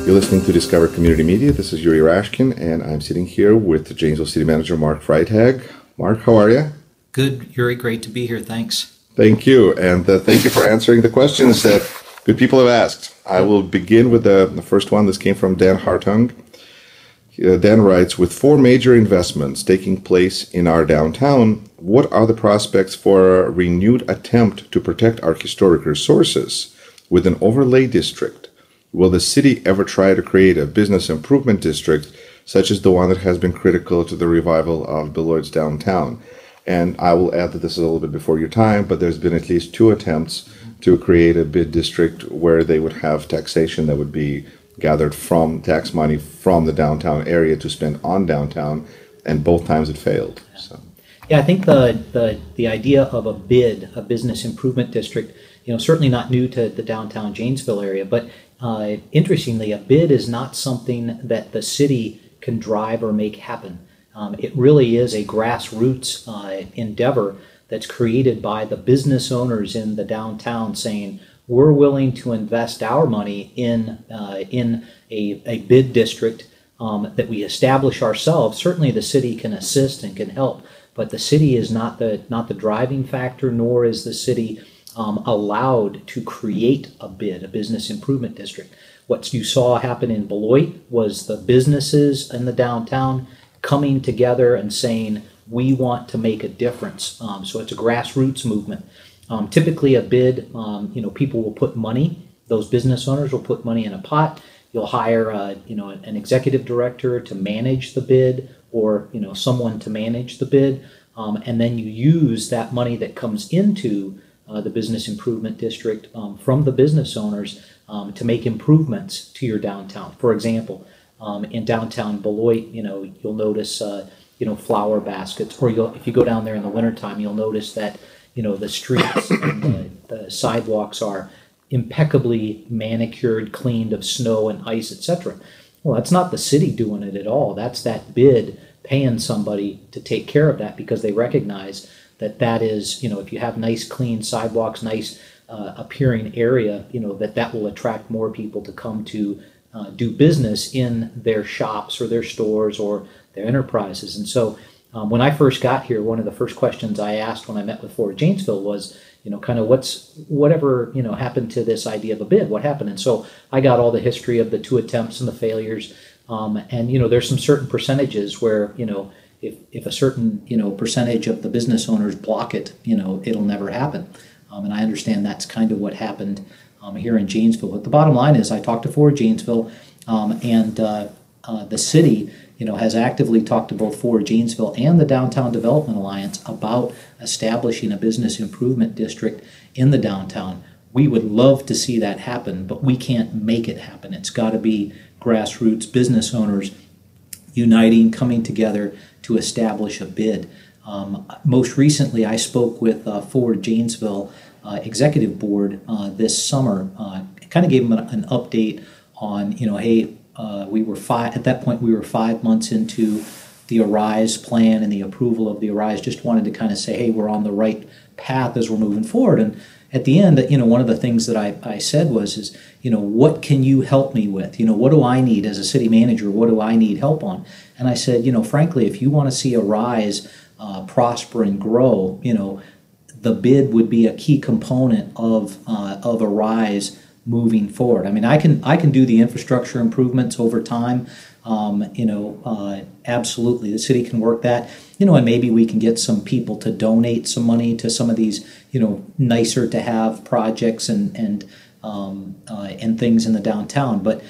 You're listening to Discover Community Media. This is Yuri Rashkin, and I'm sitting here with Janesville City Manager Mark Freitag. Mark, how are you? Good, Yuri. Great to be here. Thanks. Thank you, and thank you for answering the questions that good people have asked. I will begin with the first one. This came from Dan Hartung. Dan writes, with 4 major investments taking place in our downtown, what are the prospects for a renewed attempt to protect our historic resources with an overlay district? Will the city ever try to create a business improvement district such as the one that has been critical to the revival of Beloit's downtown? And I will add that this is a little bit before your time, but there's been at least 2 attempts to create a bid district where they would have taxation that would be gathered from tax money from the downtown area to spend on downtown, and both times it failed. So. Yeah, I think the idea of a bid, a business improvement district, certainly not new to the downtown Janesville area, but interestingly, a bid is not something that the city can drive or make happen. It really is a grassroots endeavor that's created by the business owners in the downtown saying, we're willing to invest our money in a bid district that we establish ourselves. Certainly the city can assist and can help, but the city is not the driving factor, nor is the city allowed to create a bid, a business improvement district. What you saw happen in Beloit was the businesses in the downtown coming together and saying, we want to make a difference. So it's a grassroots movement. Typically a bid, people will put money, those business owners will put money in a pot. You'll hire, an executive director to manage the bid, or, someone to manage the bid. And then you use that money that comes into the business improvement district from the business owners to make improvements to your downtown. For example, in downtown Beloit, you'll notice, flower baskets, or if you go down there in the wintertime, you'll notice that, the streets and the sidewalks are impeccably manicured, cleaned of snow and ice, etc. Well, that's not the city doing it at all. That's that bid paying somebody to take care of that, because they recognize that is, if you have nice clean sidewalks, nice appearing area, that will attract more people to come to do business in their shops or their stores or their enterprises. And so when I first got here, one of the first questions I asked when I met with Ford Janesville was, kind of whatever happened to this idea of a bid, what happened? And so I got all the history of the 2 attempts and the failures. And, there's some certain percentages where, if a certain, percentage of the business owners block it, it'll never happen. And I understand that's kind of what happened here in Janesville. But the bottom line is I talked to Ford Janesville, and the city, has actively talked to both Ford Janesville and the Downtown Development Alliance about establishing a business improvement district in the downtown. We would love to see that happen, but we can't make it happen. It's got to be grassroots business owners uniting, coming together to establish a bid. Most recently, I spoke with Ford Janesville Executive Board this summer. Kind of gave them an update on, hey, at that point we were 5 months into the Arise plan and the approval of the Arise. Just wanted to kind of say, hey, we're on the right path as we're moving forward. And at the end, one of the things that I said was, what can you help me with? What do I need as a city manager? What do I need help on? And I said, frankly, if you want to see Arise prosper and grow, the bid would be a key component of Arise moving forward. I mean, I can do the infrastructure improvements over time. Absolutely, the city can work that. And maybe we can get some people to donate some money to some of these, nicer to have projects and things in the downtown. But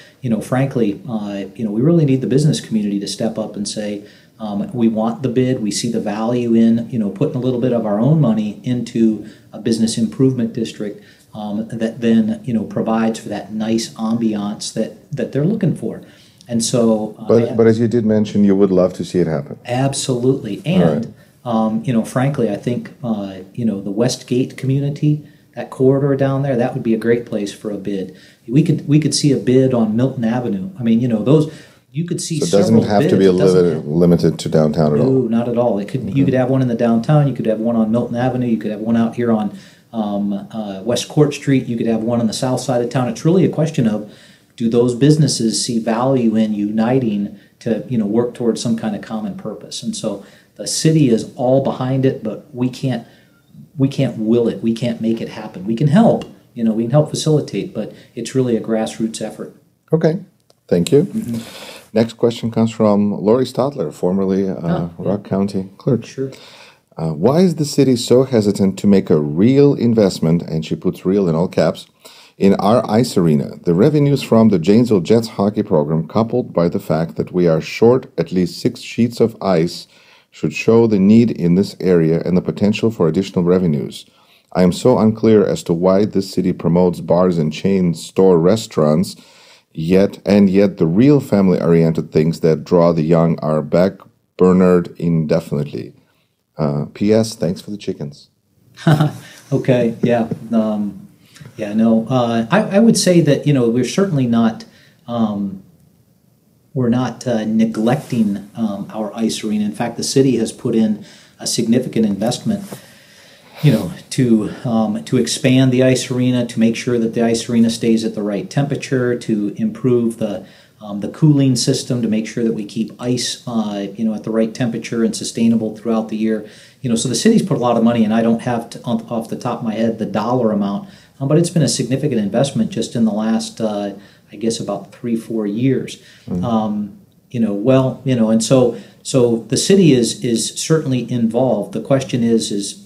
frankly, we really need the business community to step up and say, we want the bid. We see the value in putting a little bit of our own money into a business improvement district that then provides for that nice ambiance that they're looking for. And so, but as you did mention, you would love to see it happen. Absolutely, and frankly, I think the Westgate community, that corridor down there, that would be a great place for a bid. We could see a bid on Milton Avenue. I mean, those. You could see so it doesn't have bids. To be limited to downtown at all. No, not at all. It could. You could have one in the downtown. You could have one on Milton Avenue. You could have one out here on West Court Street. You could have one on the south side of town. It's really a question of, do those businesses see value in uniting to, work towards some kind of common purpose? And so the city is all behind it, but we can't will it. We can't make it happen. We can help, we can help facilitate, but it's really a grassroots effort. Okay, thank you. Next question comes from Lori Stadler, formerly Rock County clerk. Sure. Why is the city so hesitant to make a real investment, and she puts real in all caps, in our ice arena? The revenues from the Janesville Jets hockey program, coupled by the fact that we are short at least 6 sheets of ice, should show the need in this area and the potential for additional revenues. I am so unclear as to why this city promotes bars and chain store restaurants, yet the real family-oriented things that draw the young are backburnered indefinitely. P.S. Thanks for the chickens. Okay, yeah. I would say that, we're certainly not, neglecting our ice arena. In fact, the city has put in a significant investment, to expand the ice arena, to make sure that the ice arena stays at the right temperature, to improve the cooling system, to make sure that we keep ice, at the right temperature and sustainable throughout the year. So the city's put a lot of money, and I don't have off the top of my head the dollar amount, but it's been a significant investment just in the last, I guess, about 3-4 years. And so the city is certainly involved. The question is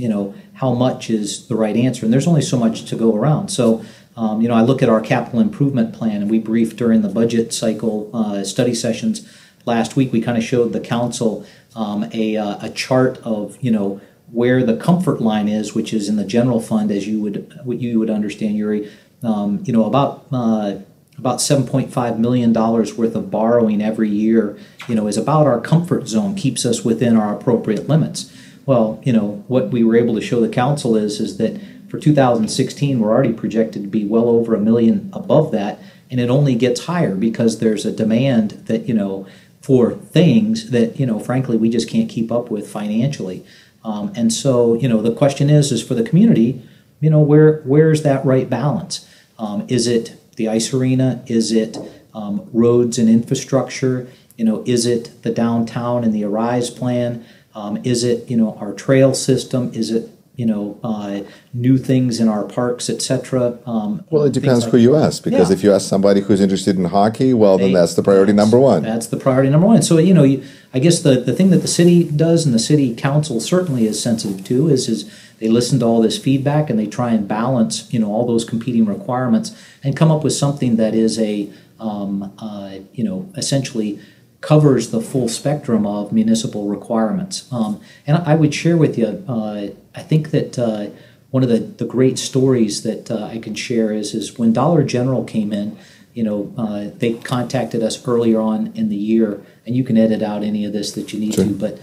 how much is the right answer, and there's only so much to go around. So. I look at our capital improvement plan, and we briefed during the budget cycle study sessions last week. We kind of showed the council a chart of where the comfort line is, which is in the general fund, as you would understand, Yuri. About $7.5 million worth of borrowing every year, is about our comfort zone, keeps us within our appropriate limits. Well, what we were able to show the council is that for 2016, we're already projected to be well over $1 million above that, and it only gets higher because there's a demand that, for things that, frankly, we just can't keep up with financially. And so, the question is for the community, where's that right balance? Is it the ice arena? Is it roads and infrastructure? Is it the downtown and the Arise plan? Is it, our trail system? Is it, new things in our parks, etc. Well, it depends who you ask, because if you ask somebody who's interested in hockey, well, then that's the priority number one. That's the priority number one. So, I guess the thing that the city does, and the city council certainly is sensitive to, is they listen to all this feedback, and they try and balance, all those competing requirements and come up with something that is essentially covers the full spectrum of municipal requirements. And I would share with you, I think that one of the great stories that I can share is when Dollar General came in, they contacted us earlier on in the year, and you can edit out any of this that you need to, but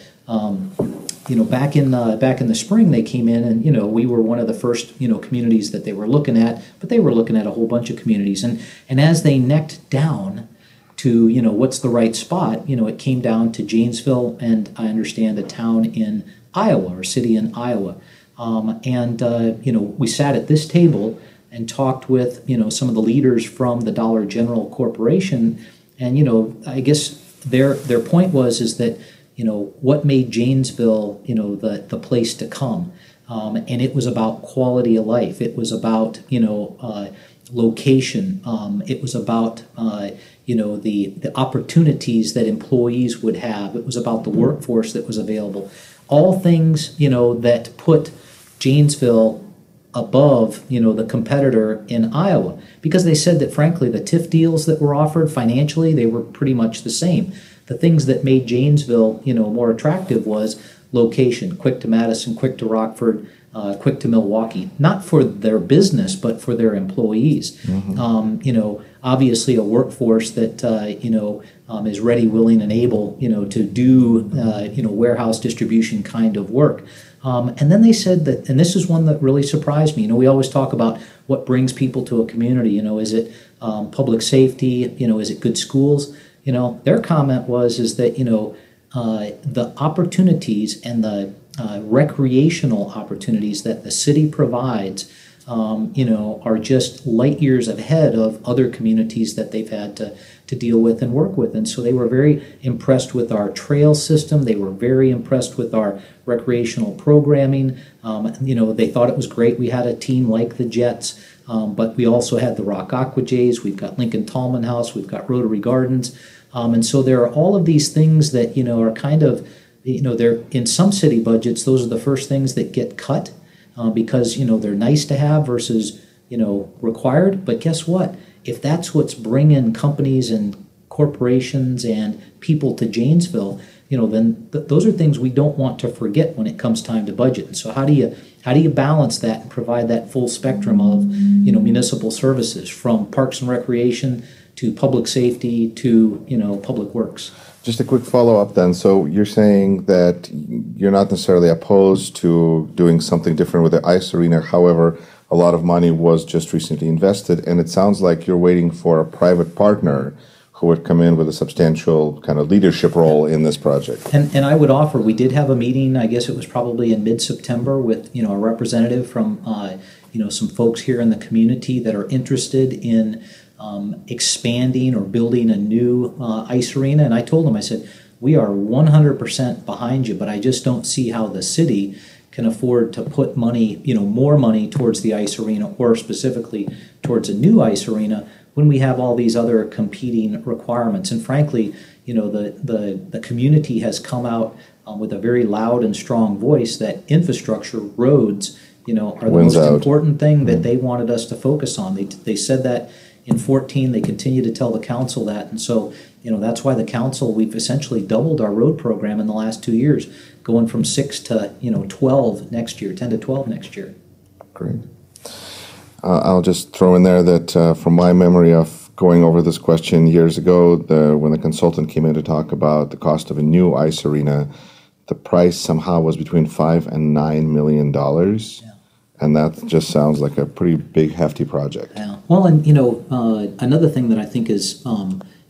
back in the spring they came in, and we were one of the first communities that they were looking at, but they were looking at a whole bunch of communities, and as they necked down to what's the right spot, it came down to Janesville, and I understand a town in Iowa, or city in Iowa, we sat at this table and talked with some of the leaders from the Dollar General Corporation, and I guess their point is that what made Janesville the place to come, and it was about quality of life. It was about location. It was about the opportunities that employees would have. It was about the workforce that was available. All things that put Janesville above the competitor in Iowa, because they said that frankly the TIF deals that were offered financially, they were pretty much the same. The things that made Janesville more attractive was location, quick to Madison, quick to Rockford, quick to Milwaukee, not for their business, but for their employees. Mm-hmm. Obviously a workforce that, is ready, willing, and able, to do, warehouse distribution kind of work. And then they said that, and this is one that really surprised me, we always talk about what brings people to a community, is it public safety, is it good schools? Their comment is that, the opportunities and the recreational opportunities that the city provides are just light years ahead of other communities that they've had to deal with and work with. And so they were very impressed with our trail system. They were very impressed with our recreational programming. They thought it was great. We had a team like the Jets, but we also had the Rock Aqua Jays. We've got Lincoln Tallman House. We've got Rotary Gardens. And so there are all of these things that, are kind of, they're in some city budgets, those are the first things that get cut because, they're nice to have versus, required. But guess what? If that's what's bringing companies and corporations and people to Janesville, then those are things we don't want to forget when it comes time to budget. And so how do you balance that and provide that full spectrum of, municipal services from parks and recreation to public safety to, public works? Just a quick follow-up then. So you're saying that you're not necessarily opposed to doing something different with the ice arena. However, a lot of money was just recently invested, and it sounds like you're waiting for a private partner who would come in with a substantial kind of leadership role in this project. And I would offer, we did have a meeting, I guess it was probably in mid-September, with a representative from some folks here in the community that are interested in expanding or building a new ice arena. And I told them, I said, we are 100% behind you, but I just don't see how the city can afford to put money, more money towards the ice arena, or specifically towards a new ice arena, when we have all these other competing requirements. And frankly, the community has come out with a very loud and strong voice that infrastructure, roads, are the most important thing that they wanted us to focus on. They said that in 2014, they continue to tell the council that. And so, that's why the council, we've essentially doubled our road program in the last 2 years, going from 6 to, 12 next year, 10 to 12 next year. Great. I'll just throw in there that from my memory of going over this question years ago, when the consultant came in to talk about the cost of a new ice arena, the price somehow was between $5 and $9 million. Yeah. And that just sounds like a pretty big, hefty project. Yeah. Well, and another thing that I think is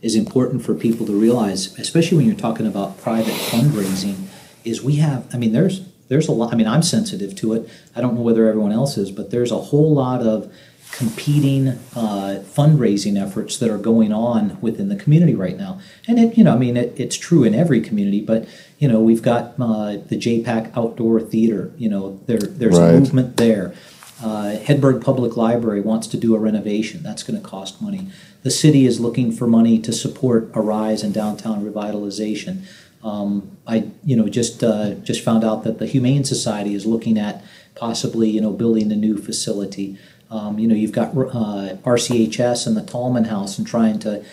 important for people to realize, especially when you're talking about private fundraising, is we have. There's a lot. I'm sensitive to it. I don't know whether everyone else is, but there's a whole lot of competing fundraising efforts that are going on within the community right now. And it's true in every community, but we've got the JPAC Outdoor Theater. There's a movement there. Hedberg Public Library wants to do a renovation. That's going to cost money. The city is looking for money to support Arise and downtown revitalization. I just found out that the Humane Society is looking at possibly building a new facility. You've got RCHS and the Tallman House and trying to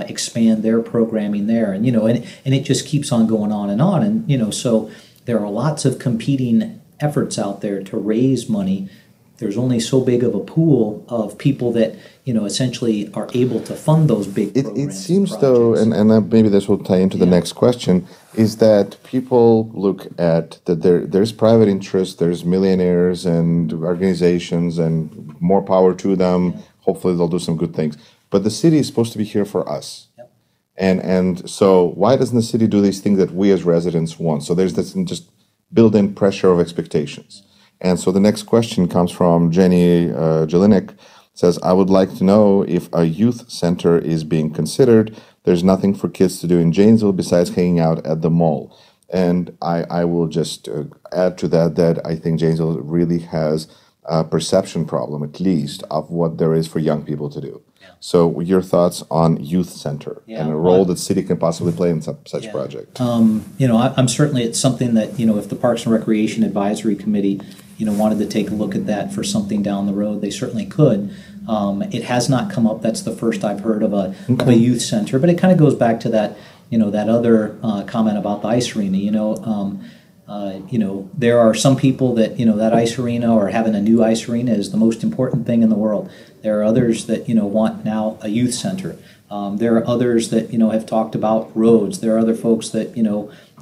expand their programming there, and it just keeps on going on, and so there are lots of competing efforts out there to raise money. There's only so big of a pool of people that essentially are able to fund those big programs. It seems though, and maybe this will tie into the next question, is that people look at that there's private interest, there's millionaires and organizations, and more power to them. Yeah. Hopefully they'll do some good things. But the city is supposed to be here for us. Yep. And so why doesn't the city do these things that we as residents want? So there's this just built-in pressure of expectations. And so the next question comes from Jenny Jelinek. Says, I would like to know if a youth center is being considered. There's nothing for kids to do in Janesville besides hanging out at the mall. And I will just add to that I think Janesville really has a perception problem, at least, of what there is for young people to do. Yeah. So your thoughts on youth center and a role that city can possibly play in such project? I'm certainly, it's something that, if the Parks and Recreation Advisory Committee wanted to take a look at that for something down the road, they certainly could. It has not come up. That's the first I've heard of a youth center, but it kind of goes back to that, that other comment about the ice arena. There are some people that, that ice arena or having a new ice arena is the most important thing in the world. There are others that, want now a youth center. There are others that, have talked about roads. There are other folks that,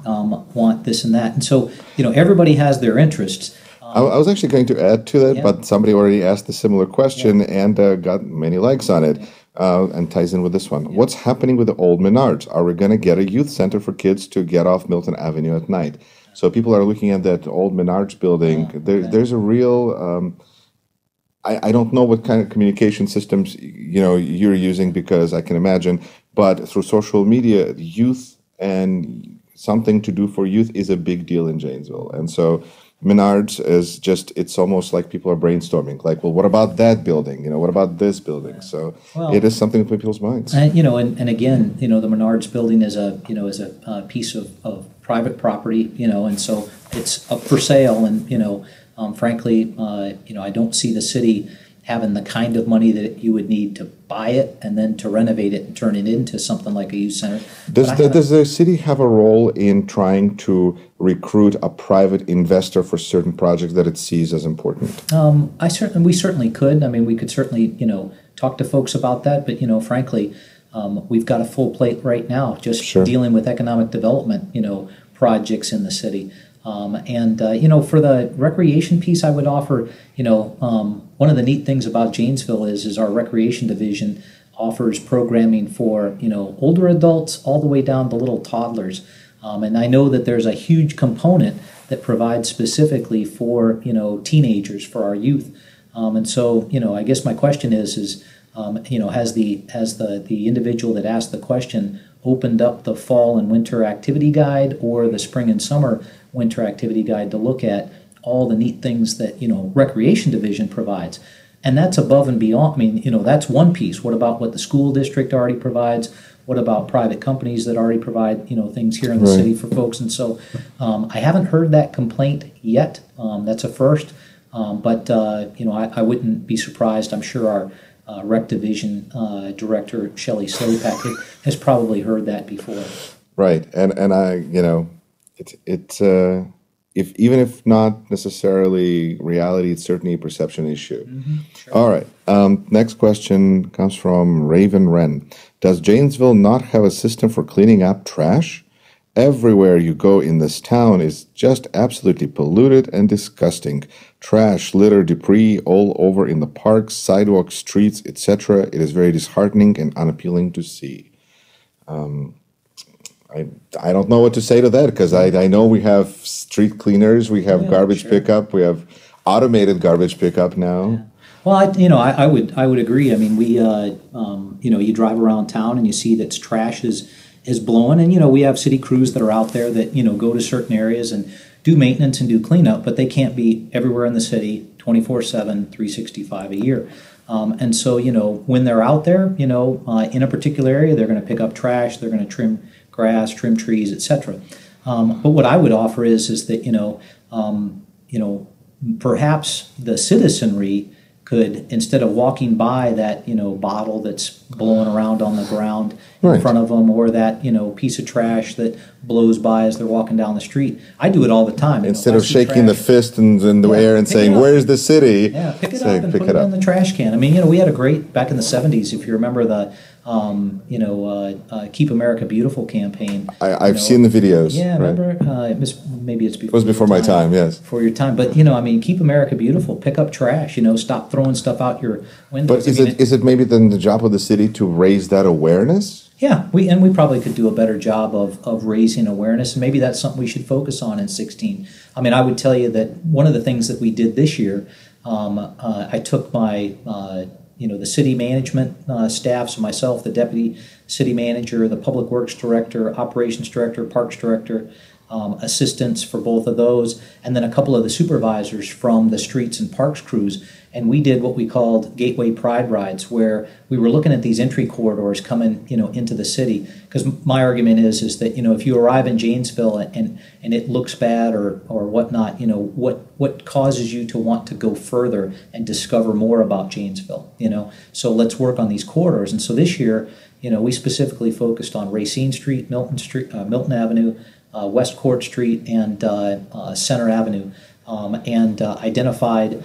want this and that. And so, everybody has their interests. I was actually going to add to that, but somebody already asked a similar question and got many likes on it, and ties in with this one. What's happening with the old Menards? Are we going to get a youth center for kids to get off Milton Avenue at night? So people are looking at that old Menards building. There's a real I don't know what kind of communication systems you're using, because I can imagine, but through social media, youth and something to do for youth is a big deal in Janesville. And so Menards is just, it's almost like people are brainstorming, like, well, what about that building? What about this building? Yeah. So it is something to put people's minds. And again, the Menards building is a piece of private property, and so it's up for sale. And, frankly, I don't see the city having the kind of money that you would need to buy it and then to renovate it and turn it into something like a youth center. Does the city have a role in trying to recruit a private investor for certain projects that it sees as important? We certainly could. I mean, we could certainly, talk to folks about that. But, frankly, we've got a full plate right now just dealing with economic development, projects in the city. For the recreation piece, I would offer, one of the neat things about Janesville is our recreation division offers programming for, older adults all the way down to little toddlers. And I know that there's a huge component that provides specifically for, teenagers, for our youth. And so, I guess my question is has the individual that asked the question opened up the fall and winter activity guide or the spring and summer winter activity guide to look at all the neat things that recreation division provides? And that's above and beyond. I mean, that's one piece. What about what the school district already provides? What about private companies that already provide things here in the city for folks? And so I haven't heard that complaint yet. That's a first. But I wouldn't be surprised. I'm sure our rec division director, Shelley Slopak, has probably heard that before. Right. And I, it's even if not necessarily reality, it's certainly a perception issue. Mm-hmm. Sure. All right. Next question comes from Raven Wren. Does Janesville not have a system for cleaning up trash? Everywhere you go in this town is just absolutely polluted and disgusting. Trash, litter, debris all over in the parks, sidewalks, streets, etc. It is very disheartening and unappealing to see. I don't know what to say to that, because I know we have street cleaners, we have garbage pickup, we have automated garbage pickup now. Yeah. Well, I would agree. I mean, we you drive around town and you see that trash is blowing, and we have city crews that are out there that go to certain areas and do maintenance and do cleanup, but they can't be everywhere in the city 24/7, 365 a year. And so when they're out there, in a particular area, they're going to pick up trash, they're going to trim grass, trim trees, etc. But what I would offer is that perhaps the citizenry could, instead of walking by that bottle that's blowing around on the ground in front of them, or that piece of trash that blows by as they're walking down the street. I do it all the time. Instead of shaking the fist in the air and saying, "Where's the city?" Yeah, pick it up and put it in the trash can. I mean, we had a great, back in the 70s, if you remember the Keep America Beautiful campaign. I've seen the videos. Yeah, remember? Maybe it's before. It was before my time, yes. Before your time, but Keep America Beautiful. Pick up trash. Stop throwing stuff out your windows. But is it maybe then the job of the city to raise that awareness? Yeah, we probably could do a better job of raising awareness, and maybe that's something we should focus on in 16. I mean, I would tell you that one of the things that we did this year, I took my the city management staff, so myself, the deputy city manager, the public works director, operations director, parks director, assistants for both of those, and then a couple of the supervisors from the streets and parks crews, and we did what we called Gateway Pride Rides, where we were looking at these entry corridors coming into the city. Because my argument is that if you arrive in Janesville and it looks bad or whatnot, what causes you to want to go further and discover more about Janesville? So let's work on these corridors. And so this year, we specifically focused on Racine Street, Milton Avenue, West Court Street, and Center Avenue, and identified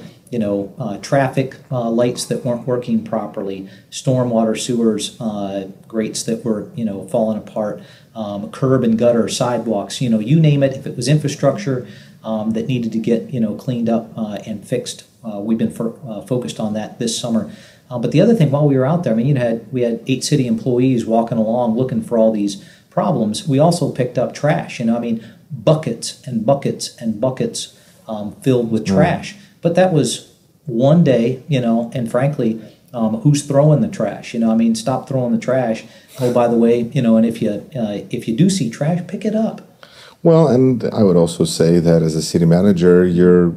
traffic lights that weren't working properly, stormwater sewers grates that were falling apart, curb and gutter sidewalks, you name it. If it was infrastructure that needed to get cleaned up and fixed, we've been focused on that this summer. But the other thing, while we were out there, I mean, we had 8 city employees walking along looking for all these problems. We also picked up trash, buckets and buckets and buckets filled with trash. But that was one day, and frankly, who's throwing the trash? I mean, stop throwing the trash. Oh, by the way, and if you do see trash, pick it up. Well, and I would also say that as a city manager, you're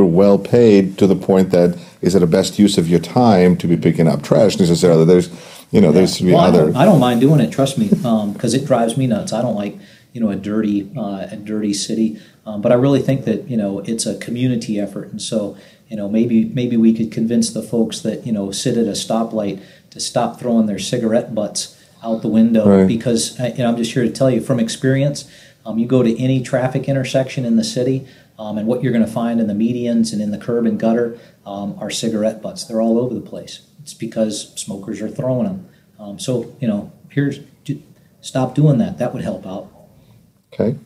well paid to the point that is it a best use of your time to be picking up trash necessarily? There's to be other. I don't mind doing it. Trust me, because it drives me nuts. I don't like a dirty city. But I really think that it's a community effort, and so maybe we could convince the folks that sit at a stoplight to stop throwing their cigarette butts out the window, right. Because I'm just here to tell you from experience. You go to any traffic intersection in the city, and what you're going to find in the medians and in the curb and gutter are cigarette butts. They're all over the place. It's because smokers are throwing them. So stop doing that. That would help out. Okay.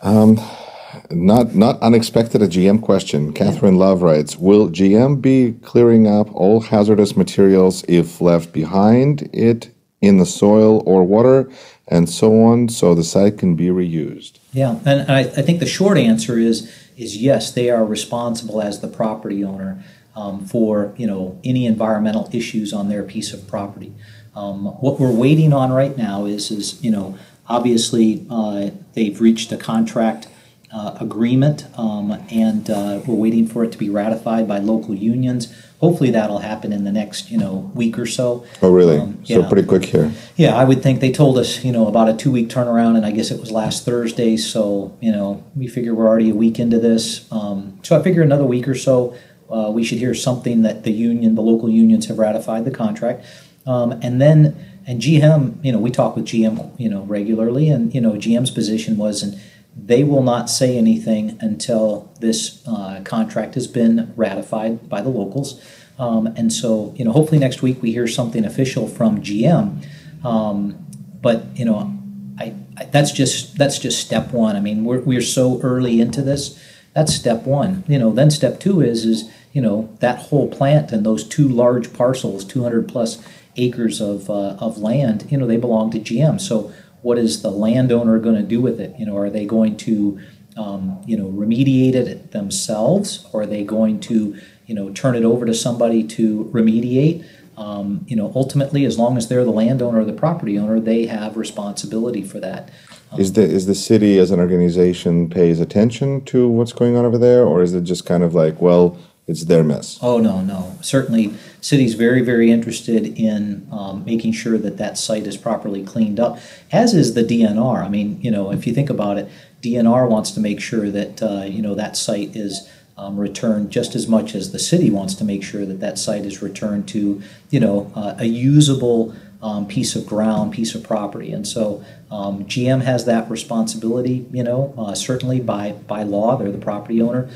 Not unexpected, a GM question. Catherine Love writes, will GM be clearing up all hazardous materials if left behind it in the soil or water and so on, so the site can be reused? Yeah, and I think the short answer is yes, they are responsible as the property owner for any environmental issues on their piece of property. What we're waiting on right now is obviously they've reached a contract agreement, and we're waiting for it to be ratified by local unions. Hopefully that'll happen in the next week or so. Oh, really? So pretty quick here. Yeah, I would think they told us about a 2-week turnaround, and I guess it was last Thursday. So we figure we're already a week into this. So I figure another week or so we should hear something that the local unions have ratified the contract, and GM. We talk with GM regularly, and GM's position was and they will not say anything until this contract has been ratified by the locals. And so, hopefully next week we hear something official from GM. But that's just step one. I mean, we're so early into this. That's step one. Then step two is that whole plant and those 2 large parcels, 200 plus acres of land. They belong to GM. So what is the landowner going to do with it? Are they going to, remediate it themselves? Or are they going to, turn it over to somebody to remediate? Ultimately, as long as they're the landowner or the property owner, they have responsibility for that. Is the city as an organization pays attention to what's going on over there? Or is it just kind of like, well, it's their mess? Oh, no. Certainly, city's very, very interested in making sure that site is properly cleaned up, as is the DNR. I mean, if you think about it, DNR wants to make sure that, that site is returned just as much as the city wants to make sure that site is returned to, a usable piece of ground, piece of property. And so GM has that responsibility, certainly by law. They're the property owner.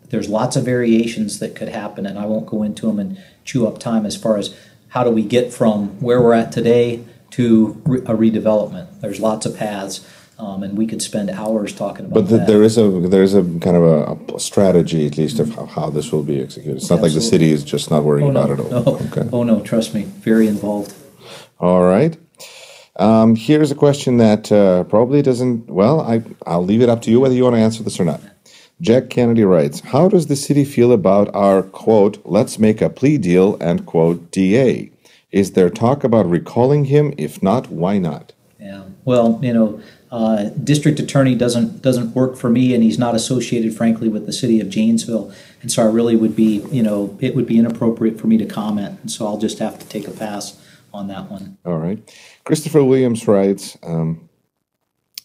There's lots of variations that could happen, and I won't go into them and chew up time as far as how do we get from where we're at today to a redevelopment. There's lots of paths, and we could spend hours talking about that. But there is a kind of a strategy, at least, of how this will be executed. It's not like the city is just not worrying about it all. No. Okay. Oh, no, trust me, very involved. All right. Here's a question that probably doesn't, I'll leave it up to you whether you want to answer this or not. Jack Kennedy writes, how does the city feel about our, quote, let's make a plea deal, end quote, DA? Is there talk about recalling him? If not, why not? Yeah, well, district attorney doesn't work for me, and he's not associated, frankly, with the city of Janesville. And so I really would be, it would be inappropriate for me to comment. And so I'll just have to take a pass on that one. All right. Christopher Williams writes,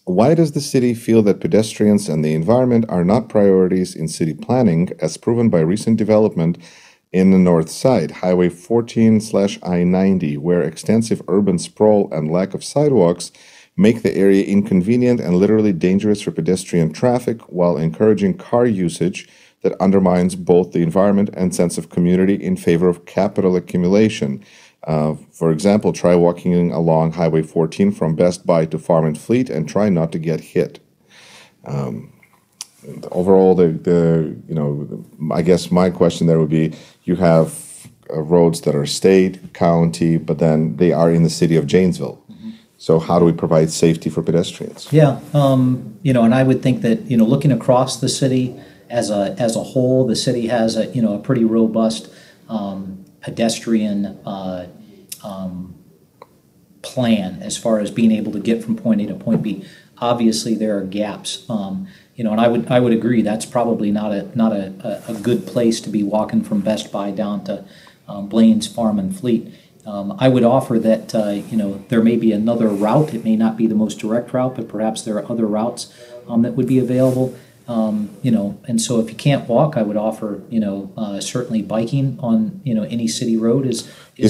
why does the city feel that pedestrians and the environment are not priorities in city planning, as proven by recent development in the north side, Highway 14/I-90, where extensive urban sprawl and lack of sidewalks make the area inconvenient and literally dangerous for pedestrian traffic, while encouraging car usage that undermines both the environment and sense of community in favor of capital accumulation? For example, try walking along Highway 14 from Best Buy to Farm and Fleet and try not to get hit. Overall, I guess my question there would be, you have roads that are state, county, but then they are in the city of Janesville. Mm-hmm. So how do we provide safety for pedestrians? Yeah, and I would think that, looking across the city, as a whole, the city has a pretty robust pedestrian plan as far as being able to get from point A to point B. Obviously, there are gaps, and I would agree that's probably not a good place to be walking from Best Buy down to Blaine's Farm and Fleet. I would offer that there may be another route. It may not be the most direct route, but perhaps there are other routes that would be available. And so if you can't walk, I would offer certainly biking on any city road is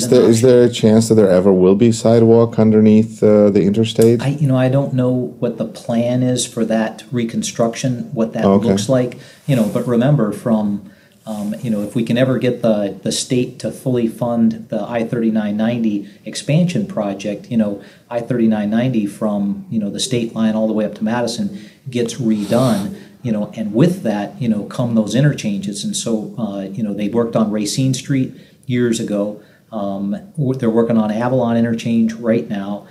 there a chance that there ever will be sidewalk underneath the interstate? I don't know what the plan is for that reconstruction, what that looks like. But remember from if we can ever get the state to fully fund the I-3990 expansion project, I-3990 from the state line all the way up to Madison gets redone. And with that, come those interchanges. And so, they worked on Racine Street years ago. They're working on Avalon Interchange right now.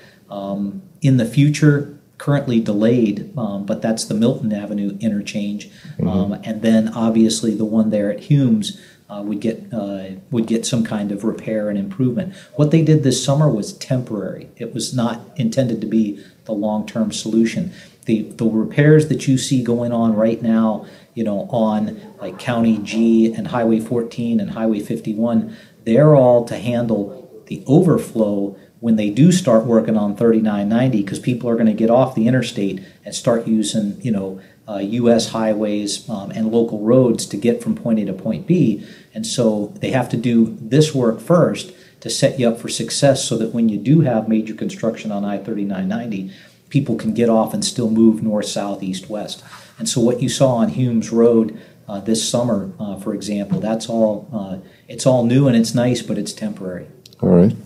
In the future, currently delayed, but that's the Milton Avenue interchange. And then obviously the one there at Humes would get some kind of repair and improvement. What they did this summer was temporary. It was not intended to be the long-term solution. The repairs that you see going on right now, on like County G and Highway 14 and Highway 51, they're all to handle the overflow when they do start working on 3990, because people are going to get off the interstate and start using, U.S. highways and local roads to get from point A to point B. And so they have to do this work first to set you up for success so that when you do have major construction on I-3990, people can get off and still move north, south, east, west. And so what you saw on Humes Road this summer, for example, that's all, it's all new and it's nice, but it's temporary. All right.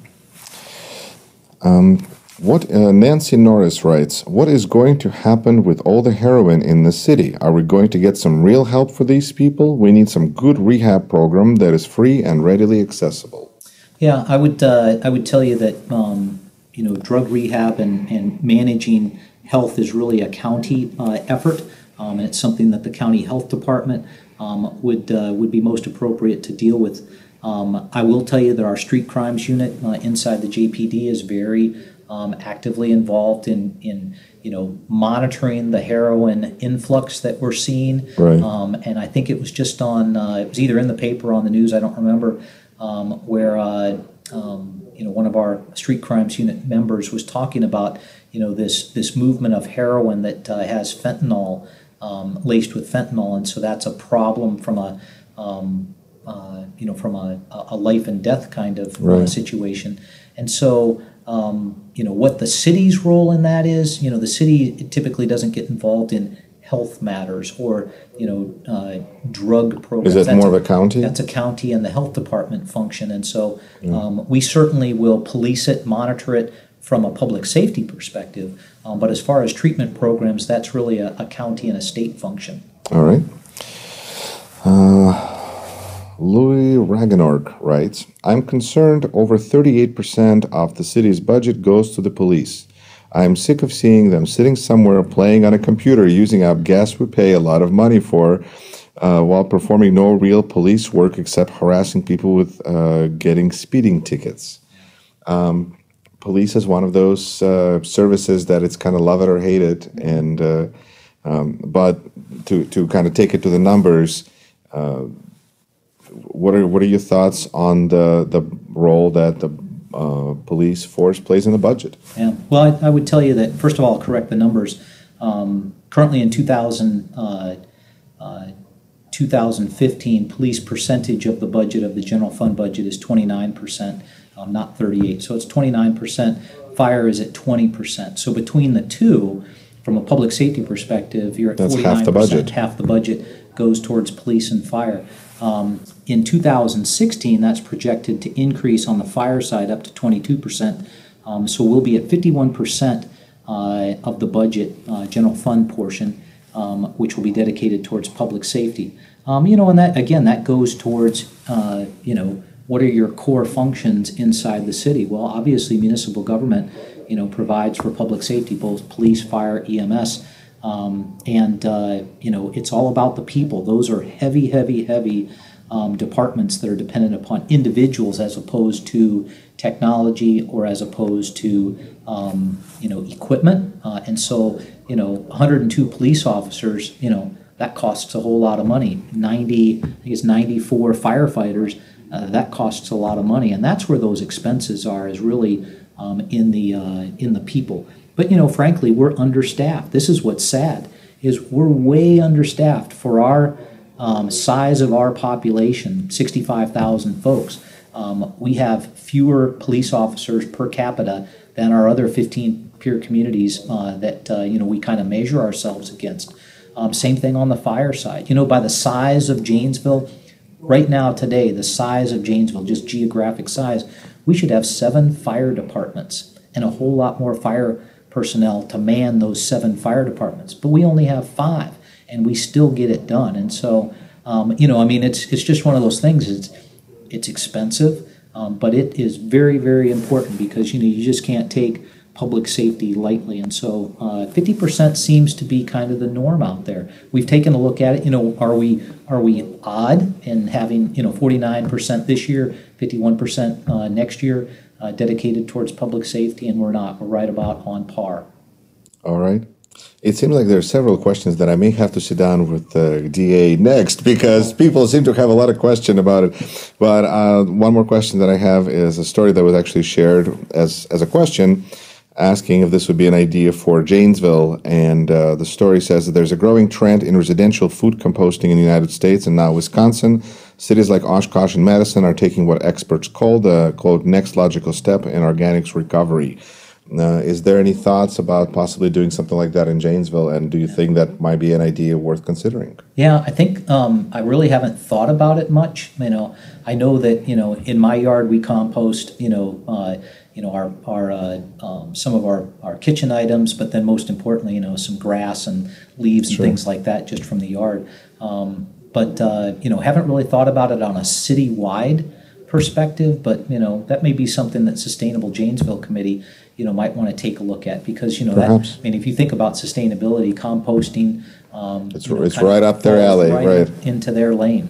Nancy Norris writes, what is going to happen with all the heroin in the city? Are we going to get some real help for these people? We need some good rehab program that is free and readily accessible. Yeah, I would tell you that drug rehab and managing health is really a county effort, and it's something that the county health department would be most appropriate to deal with. I will tell you that our street crimes unit inside the JPD is very actively involved in monitoring the heroin influx that we're seeing. Right. And I think it was just on it was either in the paper or on the news, I don't remember, where one of our street crimes unit members was talking about this movement of heroin that has fentanyl laced with fentanyl, and so that's a problem from a life and death kind of situation. And so what the city's role in that is, the city typically doesn't get involved in health matters or drug programs. Is that more of a county? That's a county and the health department function, and so we certainly will police it, monitor it from a public safety perspective. But as far as treatment programs, that's really a county and a state function. All right. Louis Ragenorg writes, I'm concerned over 38% of the city's budget goes to the police. I am sick of seeing them sitting somewhere playing on a computer using up gas we pay a lot of money for while performing no real police work except harassing people with getting speeding tickets. Police is one of those services that it's kind of love it or hate it, and but to kind of take it to the numbers, what are your thoughts on the role that the police force plays in the budget? Yeah, well, I would tell you that, first of all, I'll correct the numbers. Currently in 2015, police percentage of the budget of the general fund budget is 29%, not 38%. So it's 29%. Fire is at 20%. So between the two, from a public safety perspective, you're at 49%. That's half the budget. Half the budget goes towards police and fire. In 2016, that's projected to increase on the fire side up to 22%. So we'll be at 51% of the budget, general fund portion, which will be dedicated towards public safety. And that, again, that goes towards, what are your core functions inside the city? Well, obviously, municipal government, provides for public safety, both police, fire, EMS. It's all about the people. Those are heavy, heavy, heavy departments that are dependent upon individuals as opposed to technology or as opposed to equipment. And so 102 police officers, that costs a whole lot of money. I think it's 94 firefighters. That costs a lot of money, and that's where those expenses are. Is really in the people. But frankly, we're understaffed. This is what's sad. Is we're way understaffed for our size of our population, 65,000 folks. We have fewer police officers per capita than our other 15 peer communities that we kind of measure ourselves against. Same thing on the fire side. By the size of Janesville, right now today, the size of Janesville, just geographic size, we should have 7 fire departments and a whole lot more fire personnel to man those 7 fire departments. But we only have 5, and we still get it done. And so, it's just one of those things. It's expensive, but it is very, very important because you just can't take public safety lightly. And so 50% seems to be kind of the norm out there. We've taken a look at it. Are we odd in having 49% this year, 51% next year dedicated towards public safety? And we're not. We're right about on par. All right. It seems like there are several questions that I may have to sit down with the DA next because people seem to have a lot of questions about it. But one more question that I have is a story that was actually shared as a question, asking if this would be an idea for Janesville. And the story says that there's a growing trend in residential food composting in the United States and now Wisconsin. Cities like Oshkosh and Madison are taking what experts call the, quote, next logical step in organics recovery. Is there any thoughts about possibly doing something like that in Janesville? And do you think that might be an idea worth considering? Yeah, I think I really haven't thought about it much. I know that in my yard we compost our some of our kitchen items, but then most importantly some grass and leaves and things like that just from the yard. But haven't really thought about it on a citywide perspective. But that may be something that Sustainable Janesville Committee might want to take a look at because if you think about sustainability, composting, it's right up their alley, right into their lane.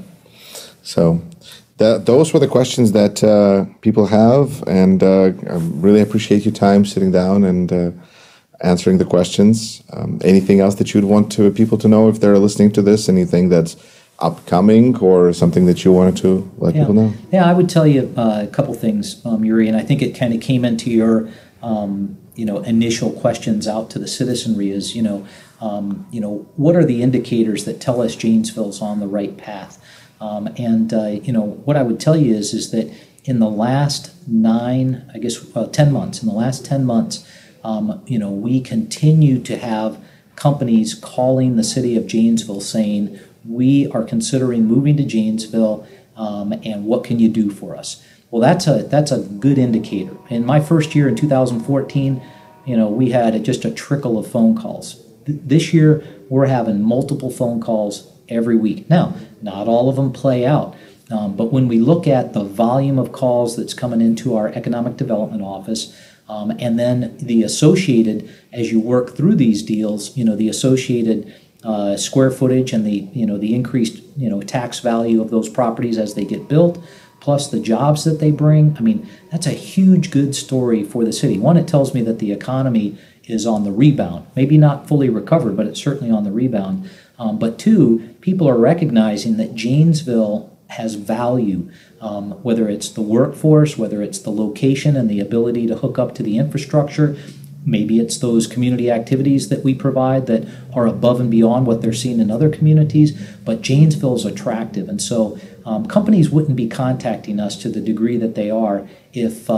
So those were the questions that people have, and I really appreciate your time sitting down and answering the questions. Anything else that you'd want people to know if they're listening to this? Anything that's upcoming or something that you wanted to let people know? Yeah, I would tell you a couple things, Yuri, and I think it kind of came into your initial questions out to the citizenry is, what are the indicators that tell us Janesville's on the right path? What I would tell you is that in the last 10 months, we continue to have companies calling the city of Janesville saying, we are considering moving to Janesville, and what can you do for us? Well, that's a good indicator. In my first year in 2014, we had just a trickle of phone calls. This year, we're having multiple phone calls every week. Now, not all of them play out, but when we look at the volume of calls that's coming into our economic development office, and then the associated, as you work through these deals, the associated square footage and the increased tax value of those properties as they get built, plus the jobs that they bring. That's a huge good story for the city. One, it tells me that the economy is on the rebound. Maybe not fully recovered, but it's certainly on the rebound. But two, people are recognizing that Janesville has value, whether it's the workforce, whether it's the location and the ability to hook up to the infrastructure. Maybe it's those community activities that we provide that are above and beyond what they're seeing in other communities, but Janesville is attractive. And so companies wouldn't be contacting us to the degree that they are if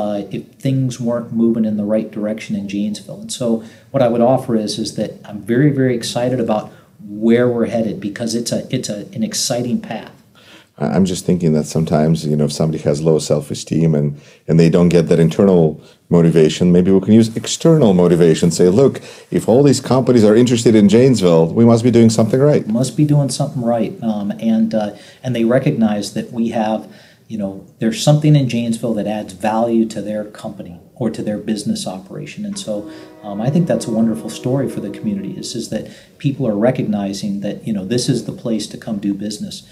things weren't moving in the right direction in Janesville. And so what I would offer is that I'm very, very excited about where we're headed because it's an exciting path. I'm just thinking that sometimes, if somebody has low self-esteem and they don't get that internal motivation, maybe we can use external motivation. Say, look, if all these companies are interested in Janesville, we must be doing something right. Must be doing something right. And they recognize that we have, there's something in Janesville that adds value to their company or to their business operation. And so I think that's a wonderful story for the community, is that people are recognizing that, this is the place to come do business.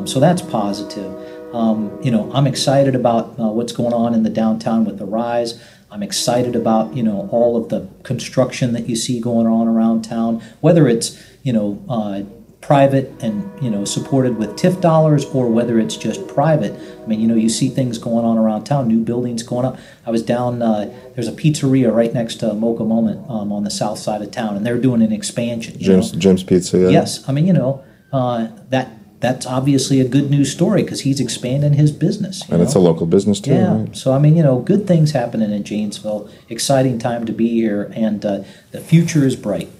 So that's positive. I'm excited about what's going on in the downtown with the Rise. I'm excited about, all of the construction that you see going on around town, whether it's, private and, supported with TIF dollars, or whether it's just private. I mean, you see things going on around town, new buildings going up. I was down, there's a pizzeria right next to Mocha Moment on the south side of town, and they're doing an expansion. Jim's Pizza, yeah. Yes. I mean, that's obviously a good news story, because he's expanding his business. And it's a local business too. Yeah. Right? So, I mean, good things happening in Janesville. Exciting time to be here, and the future is bright.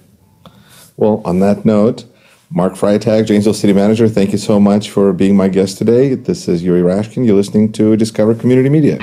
Well, on that note, Mark Freitag, Janesville City Manager, thank you so much for being my guest today. This is Yuri Rashkin. You're listening to Discover Community Media.